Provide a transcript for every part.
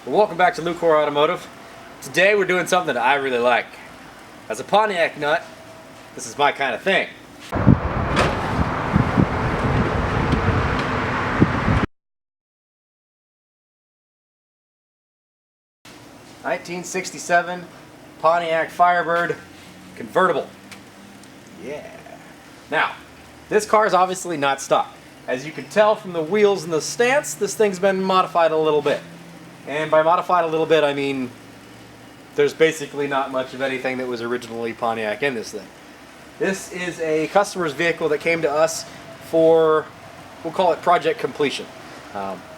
Well, welcome back to Lucore Automotive. Today we're doing something that I really like. As a Pontiac nut, this is my kind of thing. (1967) Pontiac Firebird Convertible. Yeah. Now, this car is obviously not stock. As you can tell from the wheels and the stance, this thing's been modified a little bit. And by modified a little bit, I mean there's basically not much of anything that was originally Pontiac in this thing. This is a customer's vehicle that came to us for, we'll call it project completion.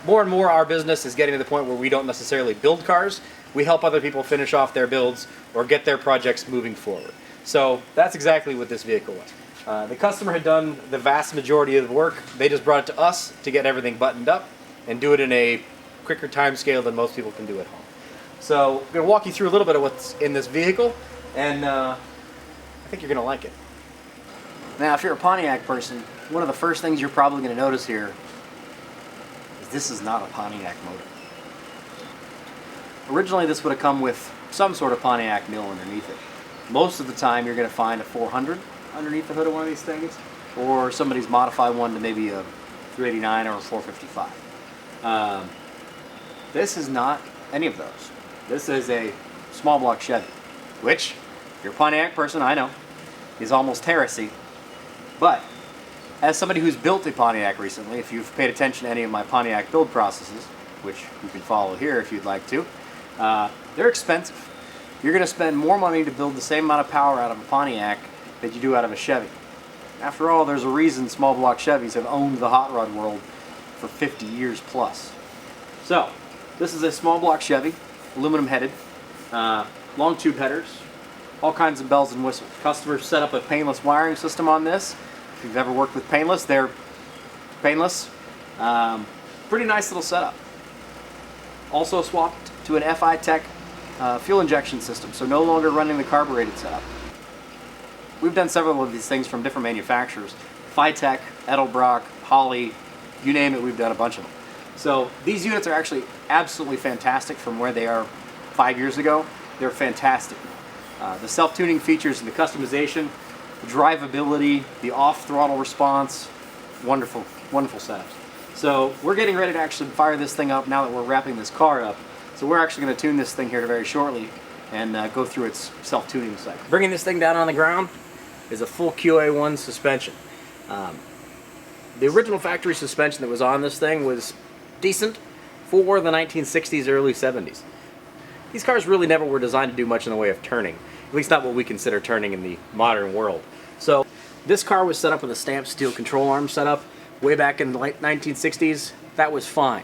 More and more our business is getting to the point where we don't necessarily build cars. We help other people finish off their builds or get their projects moving forward. So that's exactly what this vehicle was. The customer had done the vast majority of the work. They just brought it to us to get everything buttoned up and do it in a quicker time scale than most people can do at home. So I'm going to walk you through a little bit of what's in this vehicle, and I think you're going to like it. Now, if you're a Pontiac person, one of the first things you're probably going to notice here is this is not a Pontiac motor. Originally, this would have come with some sort of Pontiac mill underneath it. Most of the time, you're going to find a 400 underneath the hood of one of these things, or somebody's modified one to maybe a 389 or a 455. This is not any of those. This is a small block Chevy, which, if you're a Pontiac person, I know, is almost heresy. But, as somebody who's built a Pontiac recently, if you've paid attention to any of my Pontiac build processes, which you can follow here if you'd like to, they're expensive. You're going to spend more money to build the same amount of power out of a Pontiac that you do out of a Chevy. After all, there's a reason small block Chevys have owned the hot rod world for 50 years plus. So, this is a small block Chevy, aluminum headed, long tube headers, all kinds of bells and whistles. Customers set up a painless wiring system on this. If you've ever worked with painless, they're painless. Pretty nice little setup. Also swapped to an FI Tech fuel injection system, so no longer running the carbureted setup. We've done several of these things from different manufacturers. Tech, Edelbrock, Holley, you name it, we've done a bunch of them. So these units are actually absolutely fantastic from where they are 5 years ago. They're fantastic. The self-tuning features and the customization, the drivability, the off-throttle response, wonderful, wonderful setups. So we're getting ready to actually fire this thing up now that we're wrapping this car up. So we're actually going to tune this thing here very shortly and go through its self-tuning cycle. Bringing this thing down on the ground is a full QA1 suspension. The original factory suspension that was on this thing was decent for the 1960s, early 70s. These cars really never were designed to do much in the way of turning, at least not what we consider turning in the modern world. So this car was set up with a stamped steel control arm setup way back in the late 1960s. That was fine.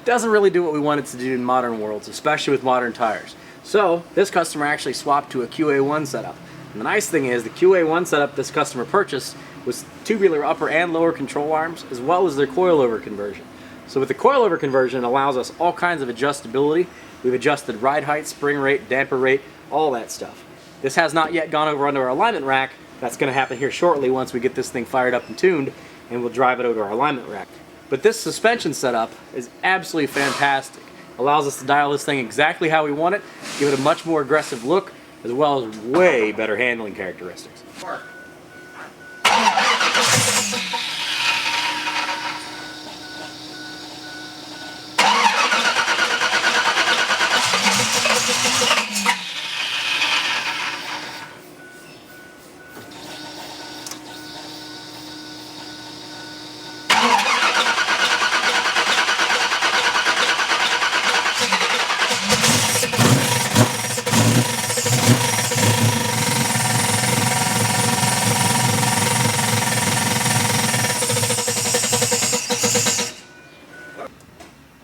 Doesn't really do what we want it to do in modern worlds, especially with modern tires. So this customer actually swapped to a QA1 setup. And the nice thing is the QA1 setup this customer purchased was tubular upper and lower control arms, as well as their coilover conversion. So with the coilover conversion, it allows us all kinds of adjustability. We've adjusted ride height, spring rate, damper rate, all that stuff. This has not yet gone over under our alignment rack. That's going to happen here shortly once we get this thing fired up and tuned, and we'll drive it over our alignment rack. But this suspension setup is absolutely fantastic. Allows us to dial this thing exactly how we want it, give it a much more aggressive look, as well as way better handling characteristics.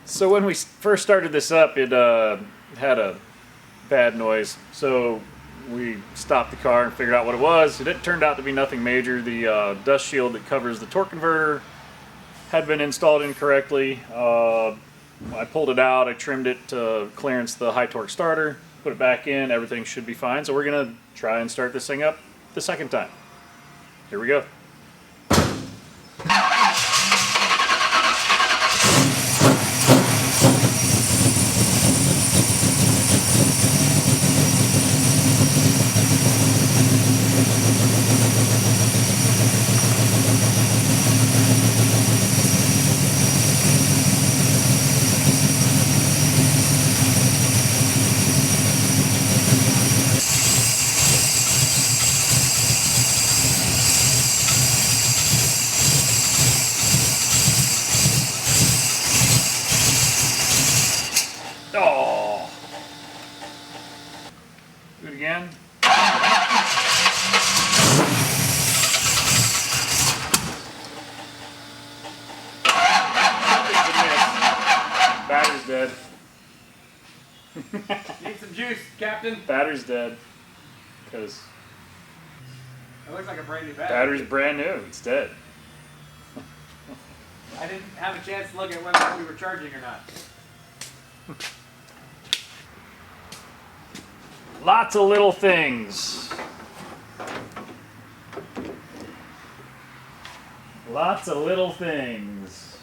So when we first started this up, it had a bad noise. So we stopped the car and figured out what it was. It turned out to be nothing major. The dust shield that covers the torque converter had been installed incorrectly. I pulled it out, I trimmed it to clearance the high torque starter, put it back in, everything should be fine. So we're gonna try and start this thing up the second time. Here we go. again. Battery's dead. Need some juice, Captain. Battery's dead. Because It looks like a brand new battery. battery's brand new. It's dead. I didn't have a chance to look at whether we were charging or not. Lots of little things. Lots of little things.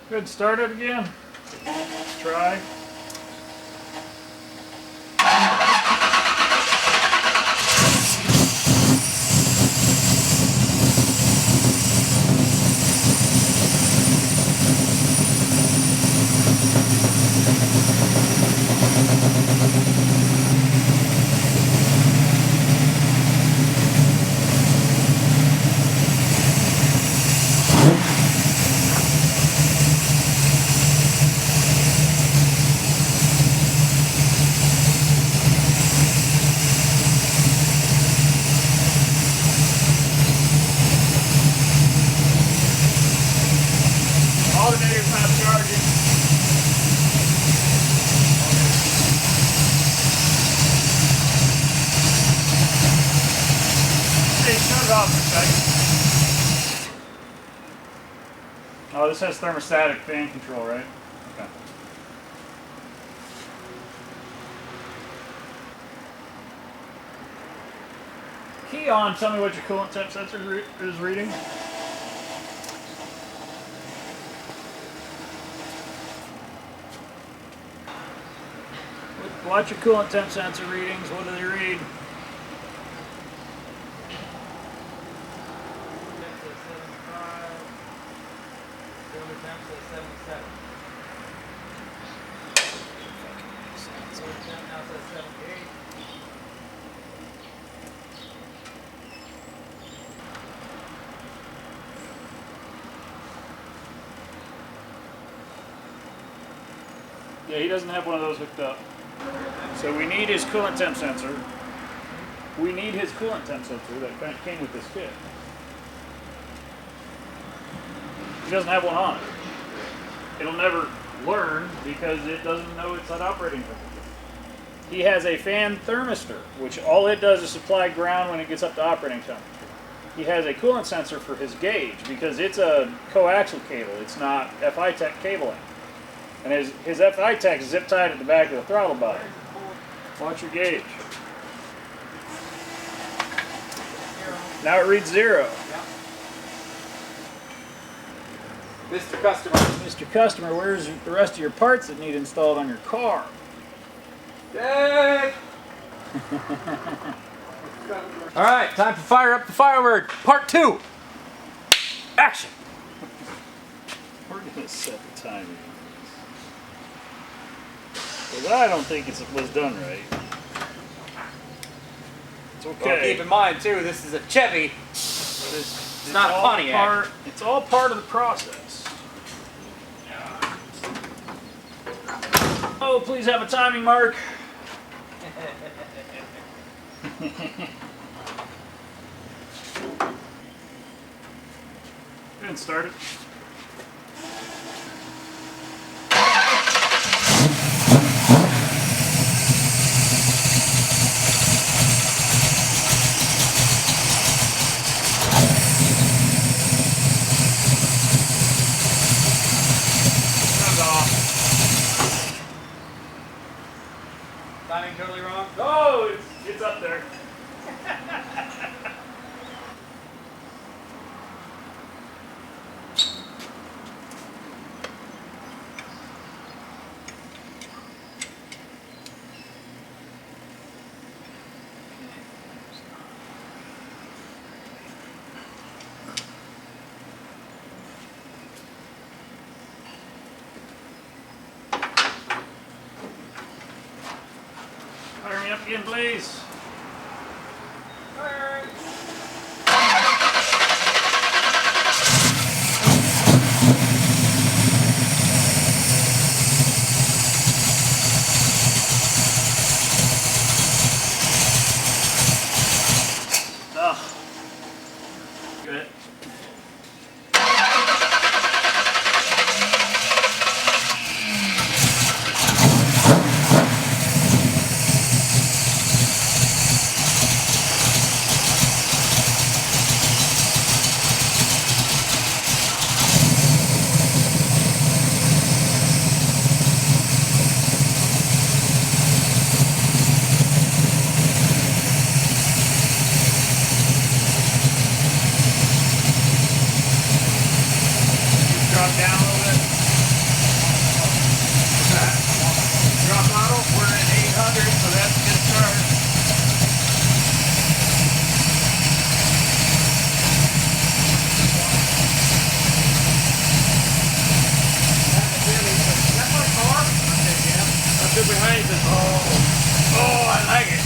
Good, start it again. Let's try. Alternator's not charging. Hey, turn it off for a second. Oh, this has thermostatic fan control, right? Okay. Key on, tell me what your coolant temp sensor is reading. Watch your coolant temp sensor readings. What do they read? Yeah, he doesn't have one of those hooked up. So we need his coolant temp sensor. We need his coolant temp sensor that came with this kit. He doesn't have one on it. It'll never learn because it doesn't know it's at operating temperature. He has a fan thermistor, which all it does is supply ground when it gets up to operating temperature. He has a coolant sensor for his gauge because it's a coaxial cable. It's not FI-Tech cabling. And his FI-Tech is zip tied at the back of the throttle body. Watch your gauge. Now it reads 0. Yep. Mr. Customer. Mr. Customer, where's the rest of your parts that need installed on your car? Dead! Alright, time to fire up the Firebird. Part 2. Action! We're going to set the timing on this. Because I don't think it was done right. It's okay. Well, keep in mind, too, this is a Chevy. It's not a Pontiac. It's all part of the process. Oh, please have a timing mark. Go ahead and start it. Turns off. Timing totally wrong? Oh, it's up there. Fire me up again, please. bit. Drop down a little bit. Drop model, we're at 800, so that's a good start. Is that my car? Okay, yeah. That's it behind us. Oh, I like it.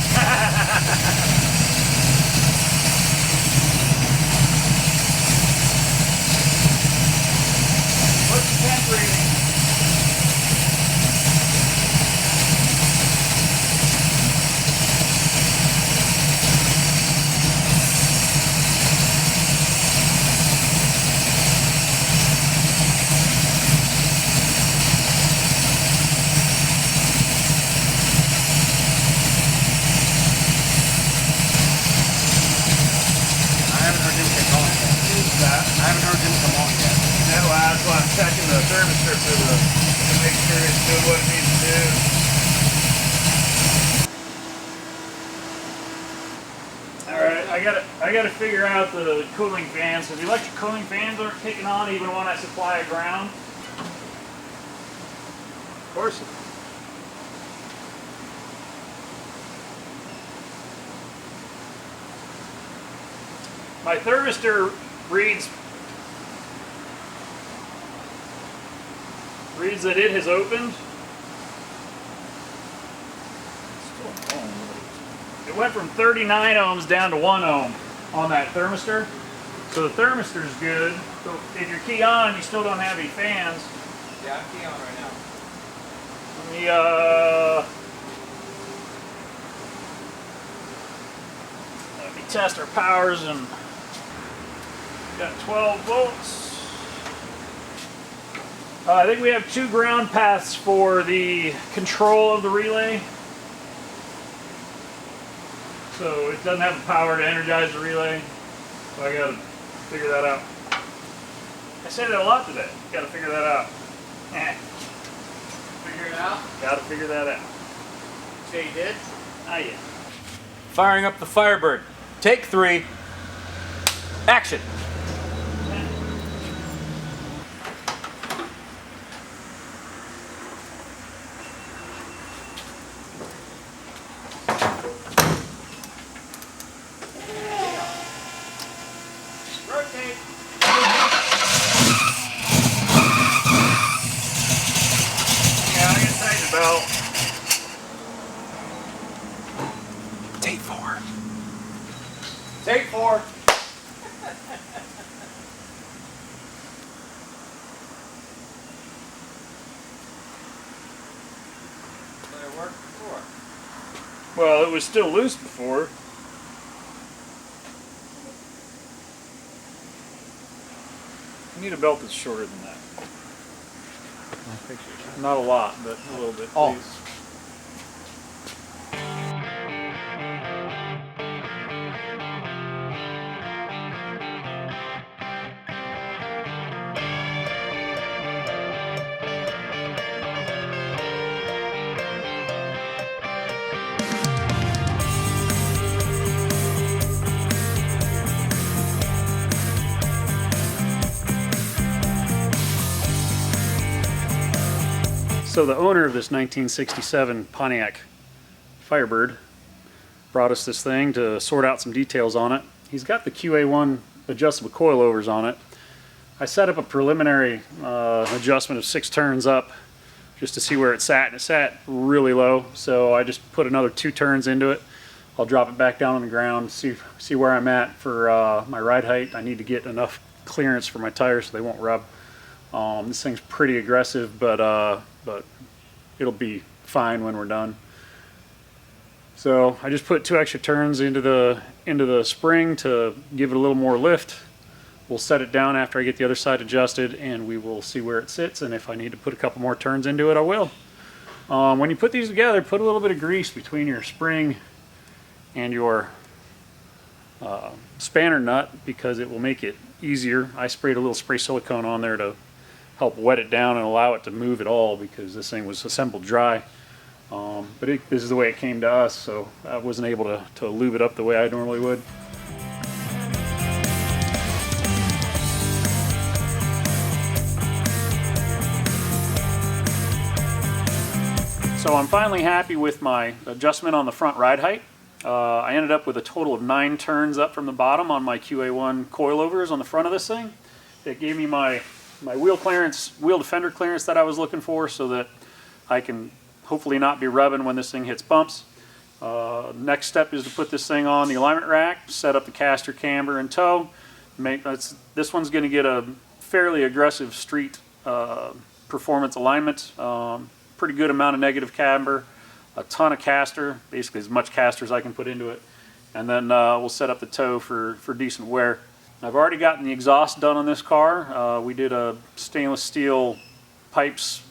What's the temp reading? I haven't heard him come on yet. I haven't heard him come on yet. That's why I'm checking the thermistor to make sure it's doing what it needs to do. Alright, I gotta figure out the cooling fans, because the electric cooling fans aren't kicking on even when I supply a ground. Of course. My thermistor reads that it has opened. It went from 39 ohms down to 1 ohm on that thermistor. So the thermistor is good. So if you're key on, you still don't have any fans. Yeah, I'm key on right now. Let me test our powers, and got 12 volts. I think we have 2 ground paths for the control of the relay. So it doesn't have the power to energize the relay. So I gotta figure that out. I say that a lot today. Gotta figure that out. Figure it out? Gotta figure that out. Say you did? Not yet. Firing up the Firebird. Take 3. Action. Rotate. Yeah, I can tighten the belt. Take 4. Take 4. Did it work before? Well, it was still loose before. I need a belt that's shorter than that. Not a lot, but a little bit, Oh. please. So the owner of this 1967 Pontiac Firebird brought us this thing to sort out some details on it. He's got the QA1 adjustable coilovers on it. I set up a preliminary adjustment of 6 turns up just to see where it sat, and it sat really low, so I just put another 2 turns into it. I'll drop it back down on the ground, see where I'm at for my ride height. I need to get enough clearance for my tires so they won't rub. This thing's pretty aggressive, but it'll be fine when we're done. So I just put 2 extra turns into the spring to give it a little more lift. we'll set it down after I get the other side adjusted, and we will see where it sits, and if I need to put a couple more turns into it, I will. When you put these together, put a little bit of grease between your spring and your spanner nut, because it will make it easier. I sprayed a little spray silicone on there to help wet it down and allow it to move at all, because this thing was assembled dry. But this is the way it came to us, so I wasn't able to lube it up the way I normally would. So I'm finally happy with my adjustment on the front ride height. I ended up with a total of 9 turns up from the bottom on my QA1 coilovers on the front of this thing. It gave me my wheel clearance, wheel defender clearance that I was looking for, so that I can hopefully not be rubbing when this thing hits bumps. Next step is to put this thing on the alignment rack, set up the caster, camber, and tow. This one's going to get a fairly aggressive street performance alignment. Pretty good amount of negative camber, a ton of caster, basically as much caster as I can put into it, and then we'll set up the tow for decent wear. I've already gotten the exhaust done on this car. We did a stainless steel pipes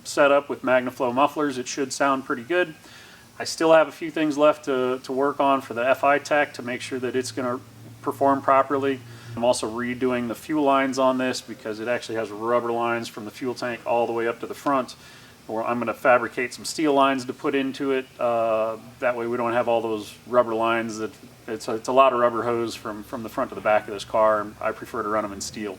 setup with MagnaFlow mufflers. It should sound pretty good. I still have a few things left to work on for the FI Tech to make sure that it's going to perform properly. I'm also redoing the fuel lines on this, because it actually has rubber lines from the fuel tank all the way up to the front. Or I'm going to fabricate some steel lines to put into it. That way we don't have all those rubber lines. It's a lot of rubber hose from the front to the back of this car, and I prefer to run them in steel.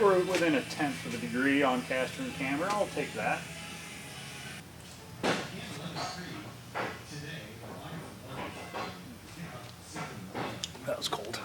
We're within 1/10 of a degree on caster and camber. I'll take that. That was cold.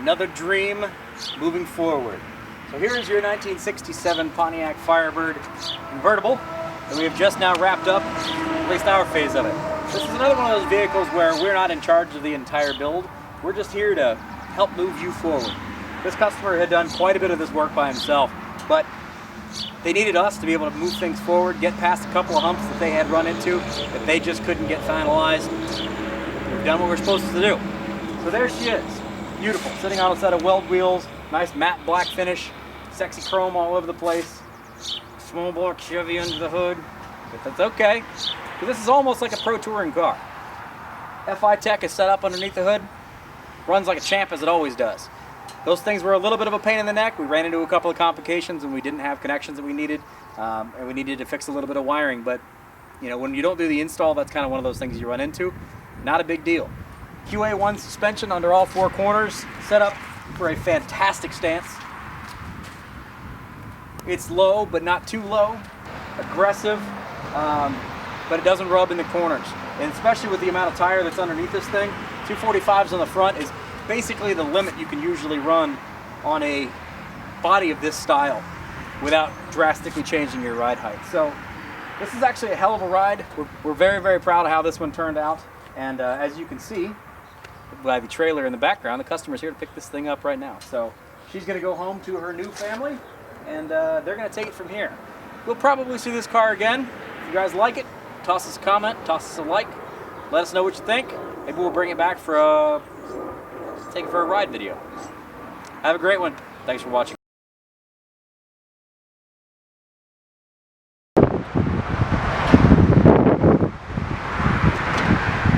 Another dream moving forward. So here is your 1967 Pontiac Firebird Convertible that we have just now wrapped up, at least our phase of it. This is another one of those vehicles where we're not in charge of the entire build. We're just here to help move you forward. This customer had done quite a bit of this work by himself, but they needed us to be able to move things forward, get past a couple of humps that they had run into that they just couldn't get finalized. We've done what we're supposed to do. So there she is. Beautiful, sitting on a set of weld wheels, nice matte black finish, sexy chrome all over the place, small block Chevy under the hood, but that's okay, because this is almost like a pro touring car. FI Tech is set up underneath the hood, runs like a champ as it always does. Those things were a little bit of a pain in the neck. We ran into a couple of complications and we didn't have connections that we needed, and we needed to fix a little bit of wiring, but you know, when you don't do the install, that's kind of one of those things you run into. Not a big deal. QA1 suspension under all four corners, set up for a fantastic stance. It's low, but not too low. Aggressive, but it doesn't rub in the corners. And especially with the amount of tire that's underneath this thing, 245s on the front is basically the limit you can usually run on a body of this style without drastically changing your ride height. So this is actually a hell of a ride. We're very, very proud of how this one turned out. And as you can see, by the trailer in the background, the customer's here to pick this thing up right now. So she's gonna go home to her new family, and they're gonna take it from here. We'll probably see this car again. If you guys like it, toss us a comment, toss us a like, let us know what you think. Maybe we'll bring it back for take it for a ride video. Have a great one. Thanks for watching.